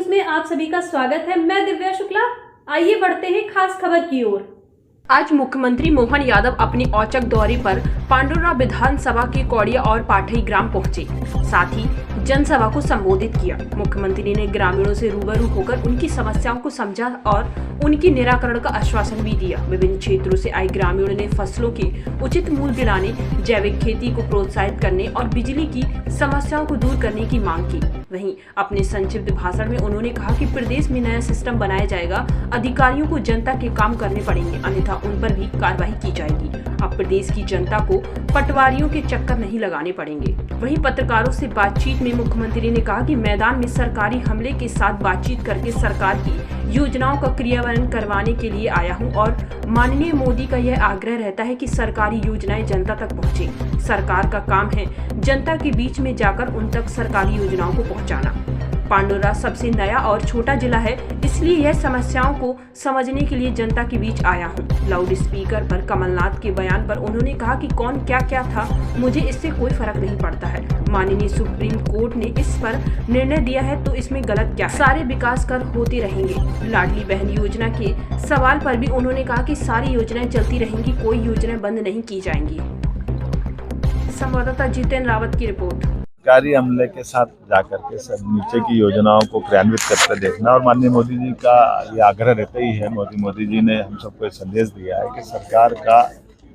News में आप सभी का स्वागत है। मैं दिव्या शुक्ला। आइए बढ़ते हैं खास खबर की ओर। आज मुख्यमंत्री मोहन यादव अपने औचक दौरे पर पांडुरा विधानसभा के कौड़िया और पाठई ग्राम पहुंचे, साथ ही जनसभा को संबोधित किया। मुख्यमंत्री ने ग्रामीणों से रूबरू होकर उनकी समस्याओं को समझा और उनकी निराकरण का आश्वासन भी दिया। विभिन्न क्षेत्रों से आए ग्रामीणों ने फसलों के उचित मूल्य दिलाने, जैविक खेती को प्रोत्साहित करने और बिजली की समस्याओं को दूर करने की मांग की। वहीं अपने संक्षिप्त भाषण में उन्होंने कहा कि प्रदेश में नया सिस्टम बनाया जाएगा, अधिकारियों को जनता के काम करने पड़ेंगे, अन्यथा उन पर भी कार्रवाई की जाएगी। अब प्रदेश की जनता को पटवारियों के चक्कर नहीं लगाने पड़ेंगे। वहीं पत्रकारों से बातचीत में मुख्यमंत्री ने कहा कि मैदान में सरकारी हमले के साथ बातचीत करके सरकार की योजनाओं का क्रियान्वयन करवाने के लिए आया हूं और माननीय मोदी का यह आग्रह रहता है कि सरकारी योजनाएं जनता तक पहुंचे। सरकार का काम है जनता के बीच में जाकर उन तक सरकारी योजनाओं को पहुंचाना। पांडुरा सबसे नया और छोटा जिला है, इसलिए यह समस्याओं को समझने के लिए जनता के बीच आया हूं। लाउड स्पीकर पर कमलनाथ के बयान पर उन्होंने कहा कि कौन क्या क्या था, मुझे इससे कोई फर्क नहीं पड़ता है। माननीय सुप्रीम कोर्ट ने इस पर निर्णय दिया है तो इसमें गलत क्या है? सारे विकास कर होते रहेंगे। लाडली बहन योजना के सवाल पर भी उन्होंने कहा कि सारी योजनाएं चलती रहेंगी, कोई योजनाएं बंद नहीं की जाएंगी। संवाददाता जितेंद्र रावत की रिपोर्ट। सरकारी अमले के साथ जाकर के सब नीचे की योजनाओं को क्रियान्वित करते देखना और माननीय मोदी जी का ये आग्रह रहता ही है। मोदी जी ने हम सबको संदेश दिया है कि सरकार का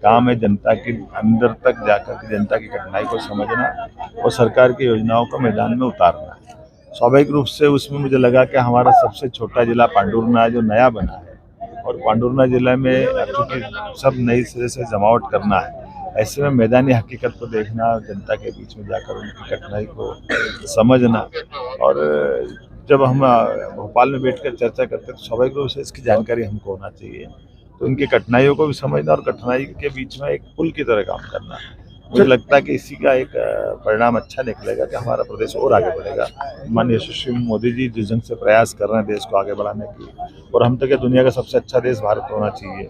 काम है जनता के अंदर तक जाकर के जनता की कठिनाई को समझना और सरकार की योजनाओं को मैदान में उतारना। स्वाभाविक रूप से उसमें मुझे लगा कि हमारा सबसे छोटा जिला पांडुरना जो नया बना है और पांडुरना जिला में चूँकि सब नई सिरे से जमावट करना है, ऐसे में मैदानी हकीकत को देखना, जनता के बीच में जाकर उनकी कठिनाई को समझना और जब हम भोपाल में बैठकर चर्चा करते हैं तो स्वाभाविक रूप से इसकी जानकारी हमको होना चाहिए। तो उनकी कठिनाइयों को भी समझना और कठिनाई के बीच में एक पुल की तरह काम करना। मुझे लगता है कि इसी का एक परिणाम अच्छा निकलेगा कि हमारा प्रदेश और आगे बढ़ेगा। माननीय सुश्री मोदी जी जिस ढंग से प्रयास कर रहे हैं देश को आगे बढ़ाने की, और हम तो क्या दुनिया का सबसे अच्छा देश भारत होना चाहिए,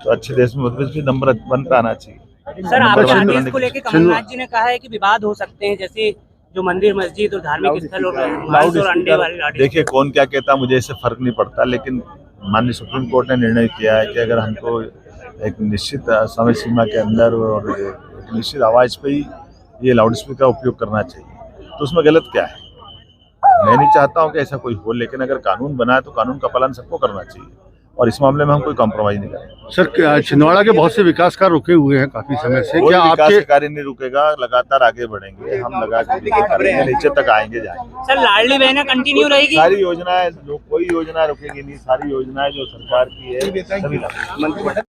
तो अच्छे देश में भी नंबर 1 पे आना चाहिए। सर, आपके आदेश को लेकर कमलनाथ जी ने कहा है कि विवाद हो सकते हैं, जैसे जो मंदिर, मस्जिद और धार्मिक स्थल और अंडे वाले। देखिए, कौन क्या कहता मुझे इससे फर्क नहीं पड़ता, लेकिन माननीय सुप्रीम कोर्ट ने निर्णय किया है कि अगर हमको एक निश्चित समय सीमा के अंदर और एक निश्चित आवाज पे ही ये लाउड स्पीकर का उपयोग करना चाहिए, तो उसमें गलत क्या है? मैं नहीं चाहता हूँ कि ऐसा कोई हो, लेकिन अगर कानून बना है तो कानून का पालन सबको करना चाहिए और इस मामले में हम कोई कॉम्प्रोमाइज नहीं करेंगे। सर, छिंदवाड़ा के बहुत से विकास कार्य रुके हुए हैं काफी समय से, क्या आपके कार्य नहीं रुकेगा? लगातार आगे बढ़ेंगे हम, लगातार नीचे तक आएंगे जाएंगे। सर, लाडली बहना कंटिन्यू रहेगी? सारी योजनाएं, जो कोई योजना रुकेगी नहीं, सारी योजनाएं जो सरकार की है सभी